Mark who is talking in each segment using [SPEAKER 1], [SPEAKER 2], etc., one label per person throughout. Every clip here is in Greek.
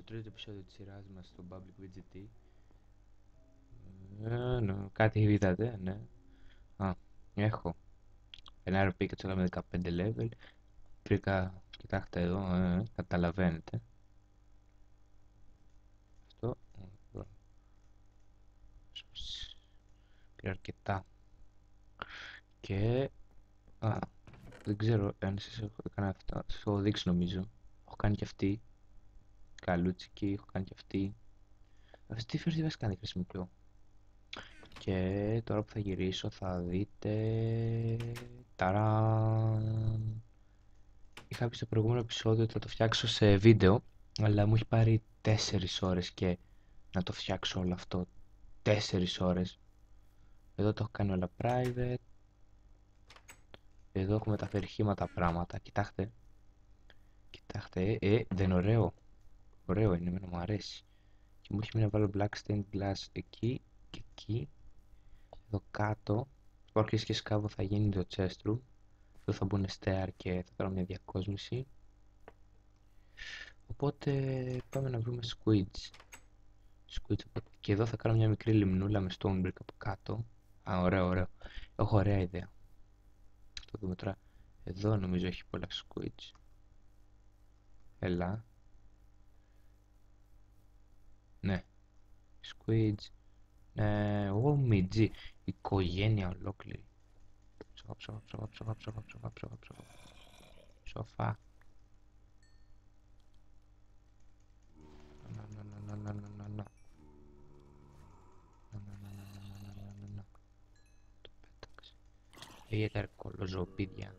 [SPEAKER 1] τρίτο επεισόδιο της σειράς μας στο Public VGT. Ναι, κάτι είδατε, ναι. Α, έχω ένα RP και τσόλα με 15 level. Βρήκα, κοιτάξτε εδώ, καταλαβαίνετε. Αυτό, πήρα αρκετά. Και, δεν ξέρω αν εσείς έχω κάνει αυτά, σας έχω δείξει νομίζω. Έχω κάνει και αυτή, καλούτσικη, έχω κάνει και αυτή. Αυτή τη φέρση βασικά δεν χρησιμοποιώ. Και τώρα που θα γυρίσω θα δείτε... Ταραν! Είχα πει στο προηγούμενο επεισόδιο ότι θα το φτιάξω σε βίντεο, αλλά μου έχει πάρει 4 ώρες και να το φτιάξω όλο αυτό. 4 ώρες. Εδώ το έχω κάνει όλα private. Εδώ έχω μεταφέρει χήματα πράγματα. Κοιτάξτε. Κοιτάξτε, δεν είναι ωραίο. Ωραίο είναι, εμένα μου αρέσει. Και μου έχει μείνει να βάλω black stained glass εκεί και εκεί. Εδώ κάτω. Πάω και σκάβο, θα γίνει το chest room. Εδώ θα μπουν στέαρ και θα κάνω μια διακόσμηση. Οπότε πάμε να βρούμε squids. Και εδώ θα κάνω μια μικρή λιμνούλα με stone brick από κάτω. Α, ωραίο, ωραίο. Έχω ωραία ιδέα. Το δούμε τώρα. Εδώ νομίζω έχει πολλά squids. Έλα. Ναι. Squids. Ναι, μιτζή. Οικογένεια ολόκληρη. Σοφά. Να. Το πέταξε. Ιδιαίτερα κολοζωοπίδια.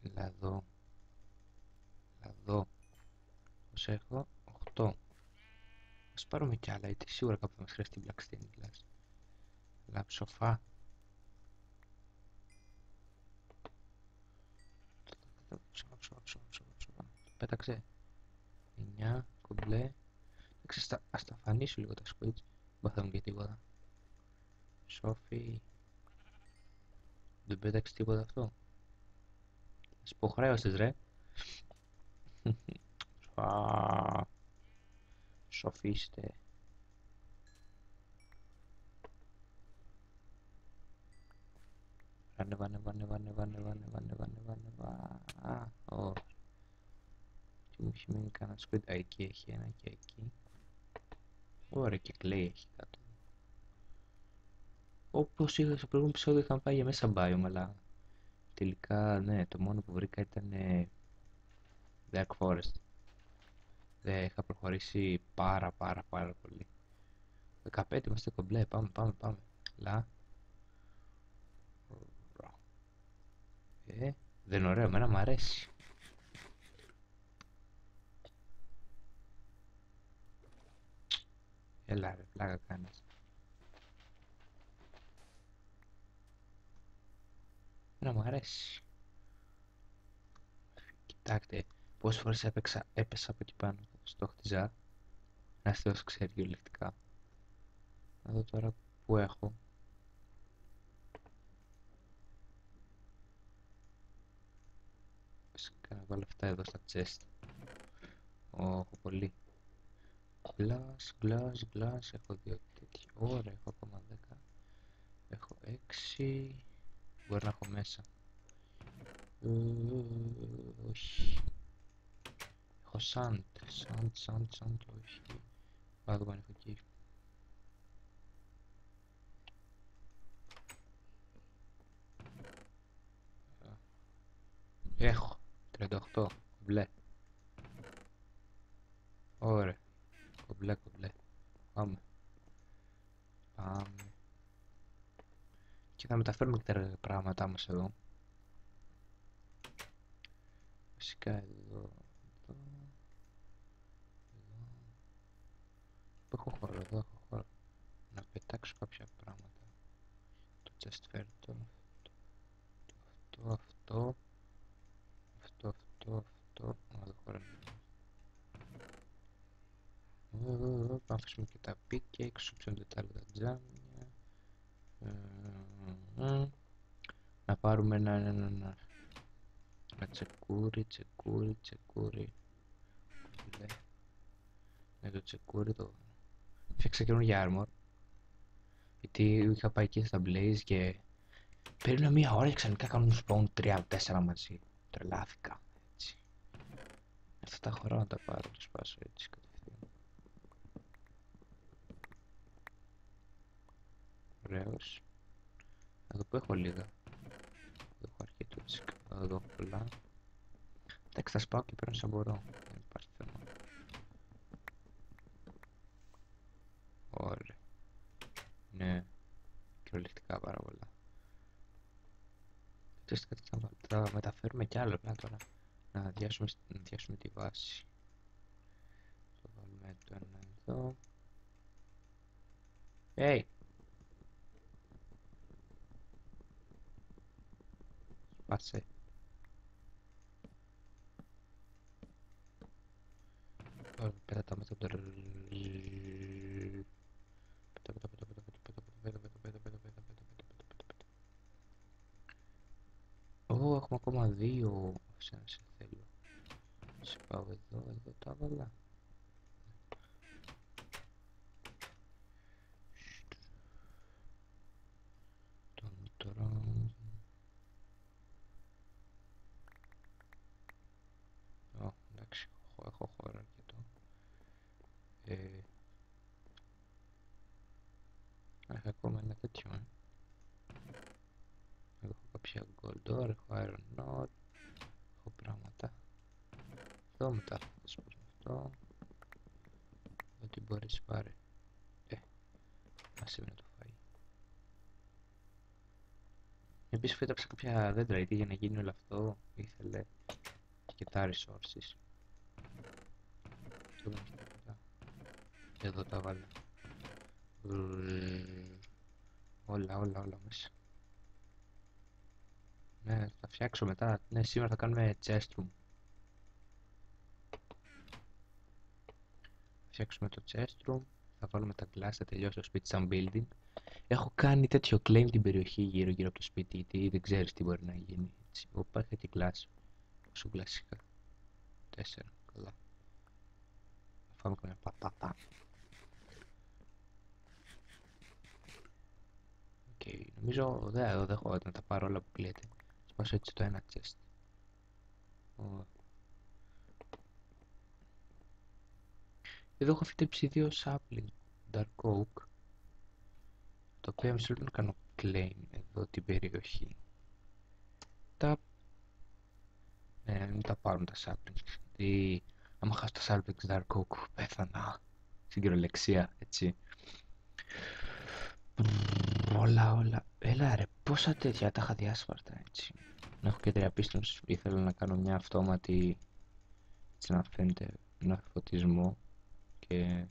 [SPEAKER 1] Έλα εδώ. Πώς έχω 8. Ας πάρουμε κι άλλα, γιατί σίγουρα κάπου θα μας χρειαστεί black stained glass. Έλα, σοφά. Πέταξε. 9, κομπλέ. Ας τα φανίσω λίγο τα squids. Δεν θα μου πει τίποτα. Σόφι. Δεν πέταξε τίποτα αυτό. Ας υποχρέωσες ρε. Σοφίστε. Ανέβα. Και μου έχει μείνει κανένα squid. Εκεί έχει ένα και εκεί. Ωραία, και κλαίει έχει κάτω. Όπως είχα στο προηγούμενο επεισόδιο είχαμε πάει για μέσα biome, αλλά τελικά ναι, το μόνο που βρήκα ήταν Dark Forest. Δεν είχα προχωρήσει πάρα πολύ. 15 είμαστε κομπλέ, πάμε. Λα. Δεν είναι ωραίο, εμένα μου αρέσει. Έλα ρε, πλάκα κάνεις. Εμένα μου αρέσει. Κοιτάξτε, πόσες φορές έπεσα από εκεί πάνω. Στο χτιζά. Ένας θεός ξέρει κυριολεκτικά. Να δω τώρα που έχω. Φυσικά να βάλω αυτά εδώ στα chest. Έχω πολύ. Glass. Έχω 2 τέτοια. Ωραία, έχω ακόμα 10. Έχω 6. Μπορεί να έχω μέσα. Όχι. Έχω sand. Όχι. Πάω εδώ πάνω, έχω εκεί. Έχω 38. Κομπλέ. Ωραία. Κομπλέ. Πάμε. Και θα μεταφέρουμε και τα πράγματά μας εδώ. Φυσικά εδώ. Πού έχω χώρο, εδώ έχω χώρο. Να πετάξω κάποια πράγματα. Το chest φέρτο. Αυτό. Να δω χώρο. Θα αφήσουμε και τα πίκια, εξούψονται τα άλλα τζάμια. Να πάρουμε ένα Τσεκούρι, τσεκούρι, τσεκούρι. Ναι, το τσεκούρι το... Φτιάξα καινούργια armor. Γιατί είχα πάει εκεί στα Blaze και περίμενα μία ώρα και ξαφνικά κάνουν spawn 3-4 μαζί. Τρελάθηκα, έτσι. Αυτά τα χωράω να τα πάρω, το σπάσω έτσι κατευθείαν. Ωραίος. Εδώ που έχω λίγα. Εδώ έχω αρκετό τσικ. Εδώ έχω πολλά. Εντάξει, θα σπάω και παίρνω σαν μπορώ. Δεν υπάρχει θέμα. Ωραία. Ναι. Κυριολεκτικά πάρα πολλά. Θα μεταφέρουμε κι άλλο απλά τώρα. Να αδειάσουμε τη βάση. Θα βάλουμε το ένα εδώ. Hey! Σπάσε. Πέτα τα με το τρλ. Ω, έχουμε ακόμα δύο. Σε θέλω. Σε πάω εδώ τα έβαλα. Τώρα... Ω, εντάξει, έχω χώρο αρκετό. Έχω ακόμα ένα τέτοιο, Εδώ έχω κάποια gold ore, έχω iron ore, έχω πράγματα. Εδώ μετά θα σπάσουμε αυτό. Ό,τι μπορείς πάρε. Άσε με να το φάει. Επίσης φύταψα κάποια δέντρα γιατί για να γίνει όλο αυτό ήθελε και τα resources. Αυτό δεν έχει τίποτα. Εδώ τα βάλω. Όλα μέσα. Ναι, θα φτιάξω μετά. Ναι, σήμερα θα κάνουμε chest room. Θα φτιάξουμε το chest room. Θα βάλουμε τα glass, θα τελειώσει το σπίτι σαν building. Έχω κάνει τέτοιο claim την περιοχή γύρω από το σπίτι, γιατί δεν ξέρεις τι μπορεί να γίνει. Έτσι. Οπα, έχει και glass. Πόσο κλασικά. 4, καλά. Θα φάμε καμιά πατάτα. Okay, νομίζω δεν έχω να τα πάρω όλα που κλείεται. Σπάσω έτσι το ένα chest. Εδώ έχω φυτέψει δύο sapling dark oak, το οποίο μισό να κάνω claim εδώ την περιοχή. Μην τα πάρουν τα saplings, γιατί άμα χάσω τα saplings dark oak πέθανα στην κυριολεξία, έτσι. Όλα. Έλα ρε, πόσα τέτοια τα είχα διάσπαρτα, έτσι. Να έχω και 3 pistons, ήθελα να κάνω μια αυτόματη, έτσι να φαίνεται ένα φωτισμό και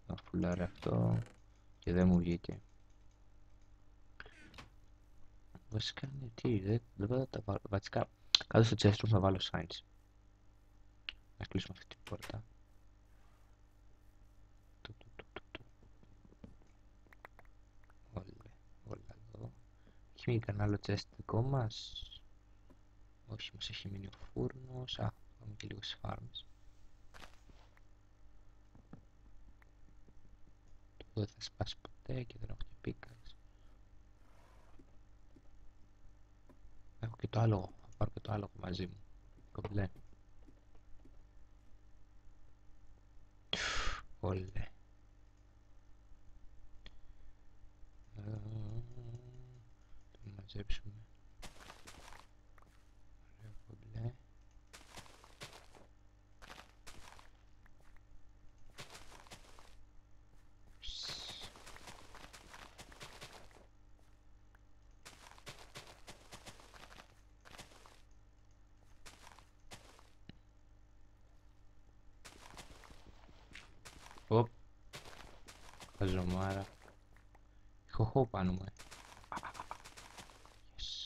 [SPEAKER 1] να φουλάρει αυτό και δεν μου βγήκε. Βασικά είναι τι, δεν θα τα βάλω, βασικά κάτω στο chest room θα βάλω signs. Να κλείσουμε αυτή την πόρτα. Όλα εδώ. Έχει μείνει κανένα άλλο chest δικό μας? Όχι, μας έχει μείνει ο φούρνος. Α, πάμε και λίγο στις φάρμες. Το δεν θα σπάσει ποτέ και δεν έχω και πίκαξ. Έχω και το άλογο, θα πάρω και το άλογο μαζί μου. Κομπλέ. Όλε. Το μαζέψουμε. Ωραίο κομπλέ. Οπ. Χαζομάρα. Έχω πάνω μου. Yes.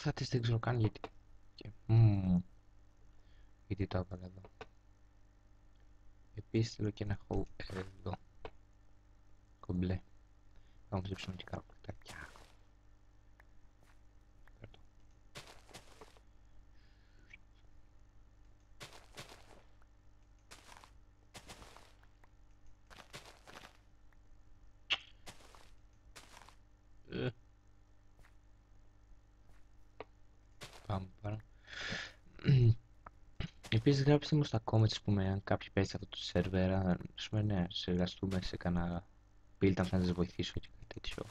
[SPEAKER 1] Αυτές δεν ξέρω καν γιατί Γιατί το έβαλα εδώ. Επίσης θέλω και ένα χώου εδώ. Κομπλέ. Θα μου ψήψουμε και κάπου κτάκια. Πάμε παρά. Επίσης γράψτε μου στα comments πούμε αν κάποιοι παίζει αυτό το σερβέρα. Ας πούμε ναι, συνεργαστούμε σε κανένα build αν να σας βοηθήσω και κάτι τέτοιο.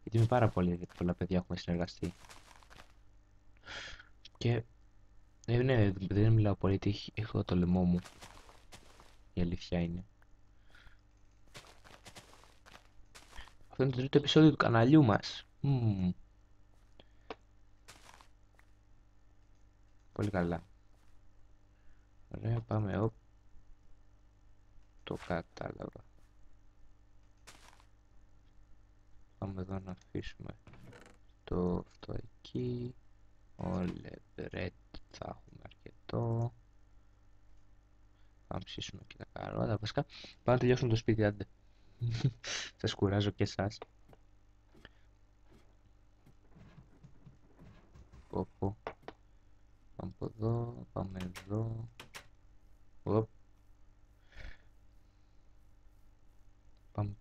[SPEAKER 1] Γιατί με πάρα πολλά παιδιά έχουμε συνεργαστεί. Και ναι, δεν μιλάω πολύ γιατί έχω το λαιμό μου. Η αλήθεια είναι. Αυτό είναι το τρίτο επεισόδιο του καναλιού μας. Πολύ καλά. Ωραία, πάμε. Οπ. Το κατάλαβα. Πάμε εδώ να αφήσουμε το αυτό εκεί. Όλε μπρετ θα έχουμε αρκετό. Θα ψήσουμε και τα καρότα. Βασικά πάμε να τελειώσουμε το σπίτι, άντε. Σας κουράζω και εσάς. Πω. Πάμε από εδώ, πάμε εδώ. Οπ. Πάμε.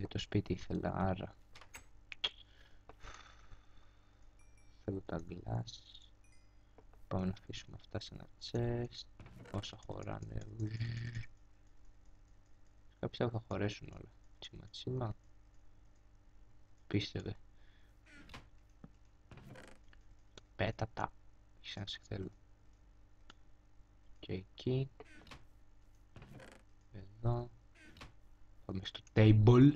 [SPEAKER 1] Το σπίτι ήθελα, άρα θέλω τα glass. Πάμε να αφήσουμε αυτά σε ένα chest. Όσα χωράνε. Κάποια θα χωρέσουν όλα. Τσίμα. Πίστευε. Πέτατα. Σαν σε θέλω. Και εκεί. Εδώ. Πάμε στο table.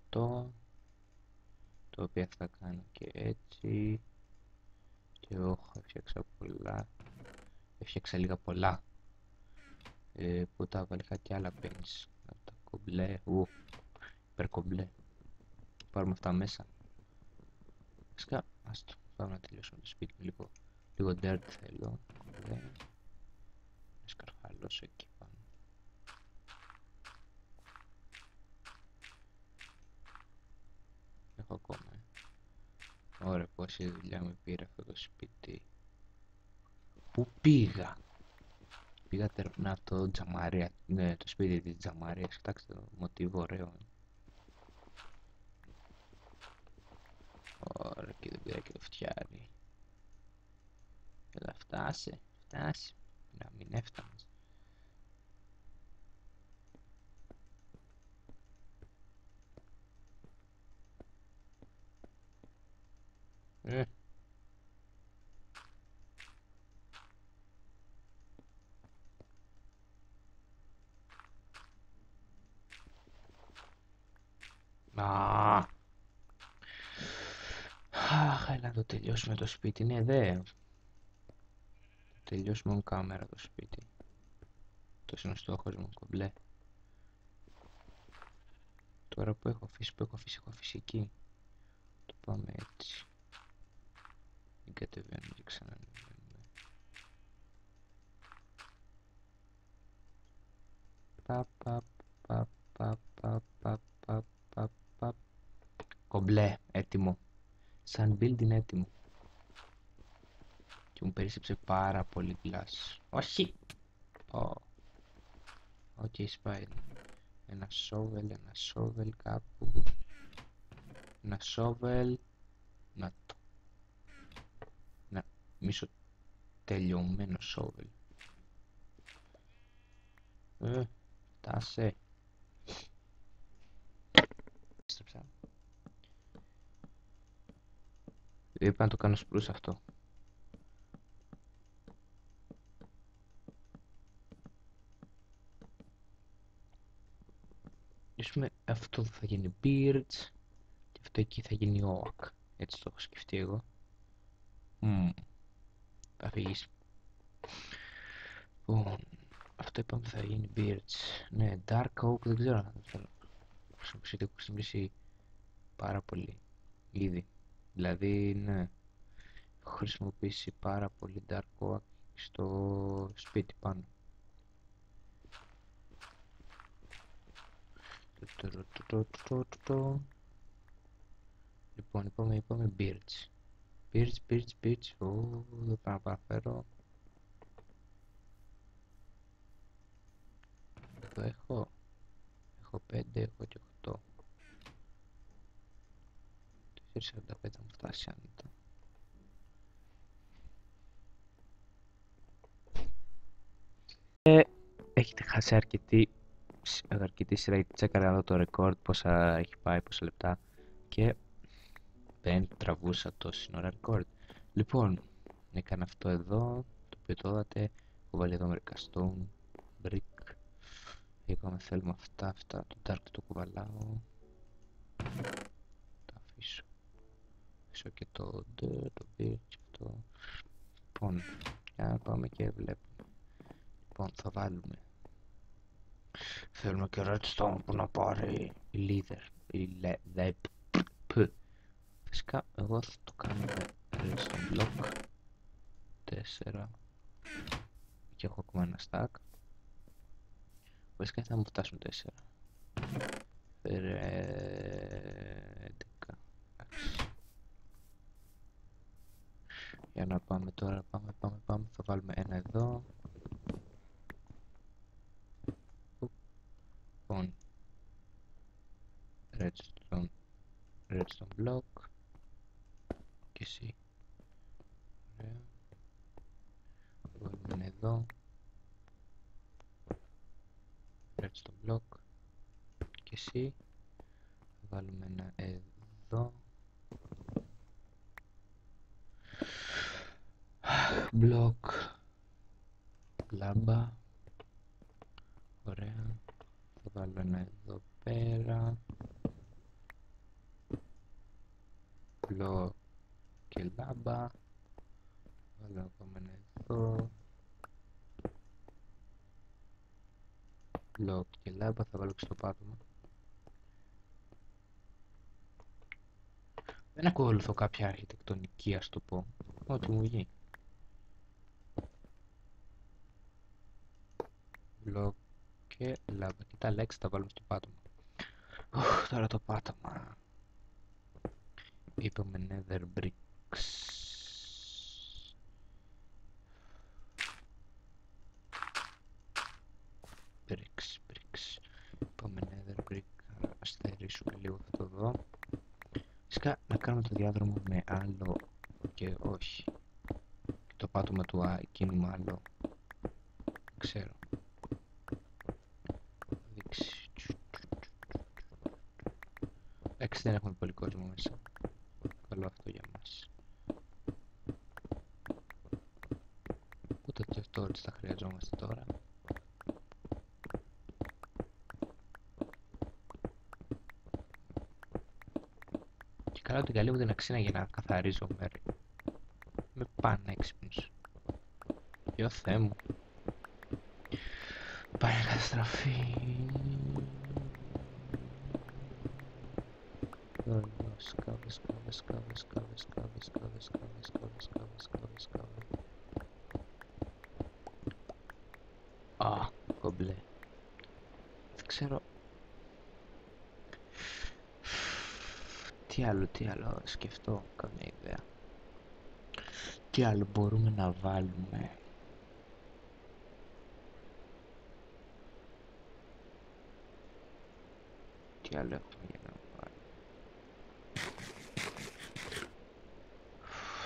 [SPEAKER 1] Το οποίο θα κάνω και έτσι. Και όχι, έφτιαξα λίγα πολλά. Που τα έβαλα και άλλα pens. Από τα κομπλέ. Υπερκομπλέ. Πάρουμε αυτά μέσα. Φυσικά, άστο. Πάμε να τελειώσουμε το σπίτι μου λίγο dirt θέλω. Κομπλέ. Σκαρφαλώσω εκεί πάνω. Έχω ακόμα. Ωραία, πόση δουλειά με πήρε αυτό το σπίτι. Πού πήγα? Πήγα να το Τζαμαρία. Ναι, το σπίτι της Τζαμαρίας. Κοιτάξτε το μοτίβο, ωραίο. Ωραία, και δεν πήρα και το φτιάρι. Έλα, φτάσει. Να μην έφτανες. Αχ, έλα να το τελειώσουμε το σπίτι. Ναι, δε. Τελειώσουμε on κάμερα το σπίτι. Αυτός είναι ο στόχος μου, κομπλέ. Τώρα που έχω αφήσει εκεί. Το πάμε έτσι. Μην κατεβαίνουμε και ξανανεβαίνουμε. Κομπλέ, έτοιμο. Σαν build είναι έτοιμο. Και μου περίσσεψε πάρα πολύ glass. Όχι! Οκ, σπάει. Ένα shovel κάπου. Ένα shovel. Να το. Ένα μισο τελειωμένο shovel. Φτάσε. Έστρεψα. Είπα να το κάνω σπρούς αυτό. Ίσως αυτό θα γίνει birds και αυτό εκεί θα γίνει oak. Έτσι το έχω σκεφτεί εγώ. Θα φύγεις. Λοιπόν, αυτό είπαμε θα γίνει birds. Ναι, dark oak δεν ξέρω αν θα το θέλω. Έχω χρησιμοποιήσει πάρα πολύ ήδη. Δηλαδή, ναι, έχω χρησιμοποιήσει πάρα πολύ Dark Oak στο σπίτι πάνω. Λοιπόν, είπαμε Birch. Birch. Δεν πάω να παραφέρω. Εδώ έχω 5, έχω και 8. 4,45 θα μου φτάσει άνετα. Έχετε χάσει αρκετή σειρά, γιατί τσέκαρα εδώ το record πόσα έχει πάει, πόσα λεπτά και δεν τραβούσα τόση ώρα record. Λοιπόν, έκανα αυτό εδώ, το οποίο το είδατε. Έχω βάλει εδώ μερικά stone, brick. Είπαμε θέλουμε αυτά, το dark το κουβαλάω. Το αφήσω. Αφήσω και το beach αυτό. Λοιπόν, για να πάμε και βλέπουμε. Λοιπόν, θα βάλουμε. Θέλουμε και redstone που να πάρει η leather. Φυσικά εγώ θα το κάνω με redstone block 4 και έχω ακόμα ένα stack. Βασικά θα μου φτάσουν 4. 11. Για να πάμε τώρα, πάμε. Θα βάλουμε ένα εδώ. Λοιπόν, redstone block και εσύ. Ωραία. Βάλουμε εδώ redstone block και εσύ. Βάλουμε ένα εδώ. Block λάμπα. Ωραία. Θα βάλω ένα εδώ πέρα. Block και λάμπα. Βάλω ακόμα ένα εδώ. Block και λάμπα. Θα βάλω και στο πάτωμα. Δεν ακολουθώ κάποια αρχιτεκτονική, ας το πω. Ό,τι μου βγει. Block και λάμπα. Και τα λέξεις τα βάλουμε στο πάτωμα. Τώρα το πάτωμα. Είπαμε nether bricks. Bricks. Είπαμε nether brick. Ας θερήσουμε λίγο αυτό εδώ. Φυσικά να κάνουμε το διάδρομο με άλλο και όχι. Και το πάτωμα του εκείνου με άλλο. Δεν ξέρω. Εντάξει, δεν έχουμε πολύ κόσμο μέσα. Καλό αυτό για μας. Ούτε και αυτό ότι θα χρειαζόμαστε τώρα. Και καλά την καλή μου την αξίνα για να καθαρίζω μέρη. Με πανέξυπνος. Γεια Θεέ μου. Πάει να καταστραφεί. Σκάβε. Α, κομπλέ. Δεν ξέρω. Τι άλλο σκεφτώ, καμία ιδέα. Τι άλλο μπορούμε να βάλουμε. Τι άλλο έχουμε για να βάλουμε.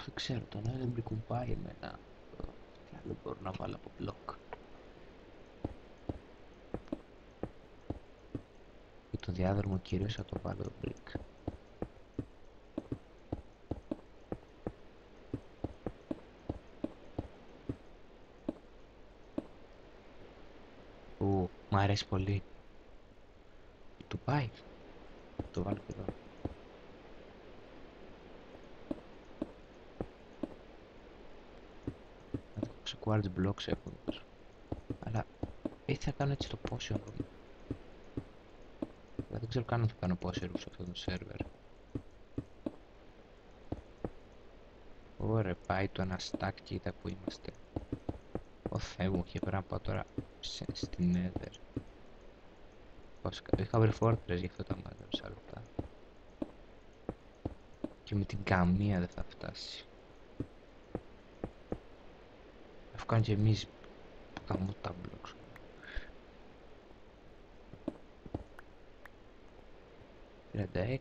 [SPEAKER 1] Δεν ξέρω, το νέο δεν μπλικουμπάει εμένα. Τι άλλο μπορώ να βάλω από μπλοκ. Για το διάδρομο κυρίως θα το βάλω brick. Μ' αρέσει πολύ. Του πάει. Το βάλω και εδώ. Να δω πόσο quartz blocks έχω εδώ. Αλλά έτσι θα κάνω έτσι το potion room. Δεν ξέρω καν αν θα κάνω πόσοι ρούς σε αυτό το σερβερ. Ωραία, πάει το ένα stack, κοίτα που είμαστε. Ω Θεέ μου, και πρέπει να πάω τώρα στη Nether. Είχα βρει fortress γι' αυτό τα μάζεψα λεπτά. Και με την καμία δεν θα φτάσει. Αφού κάνουμε και εμείς που κάνουμε τα blocks. 36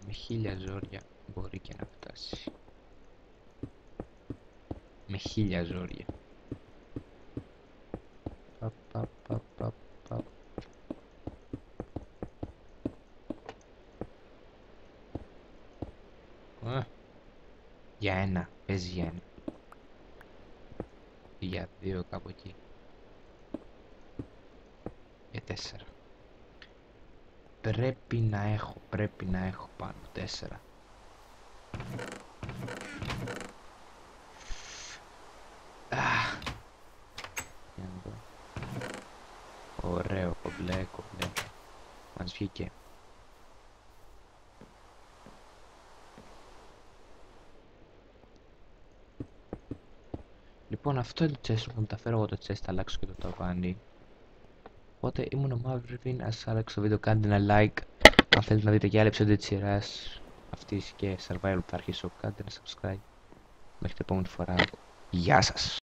[SPEAKER 1] με 1000 ζόρια μπορεί και να φτάσει. Με 1000 ζόρια. Παπ. Για ένα, παίζει για ένα. Για δύο κάπου εκεί. Για 4. Πρέπει να έχω πάνω 4. Για να δω. Ωραίο, κομπλέ. Μας βγήκε. Λοιπόν, αυτό είναι το chest που τα φέρω εγώ το chest, αλλάξω και το ταβάνι. Οπότε ήμουν ο Mavrivin, ας άλλαξε το βίντεο, κάντε ένα like. Αν θέλετε να δείτε και άλλα επεισόδια της σειράς αυτής και survival που θα αρχίσω, κάντε ένα subscribe. Μέχρι την επόμενη φορά, γεια σας!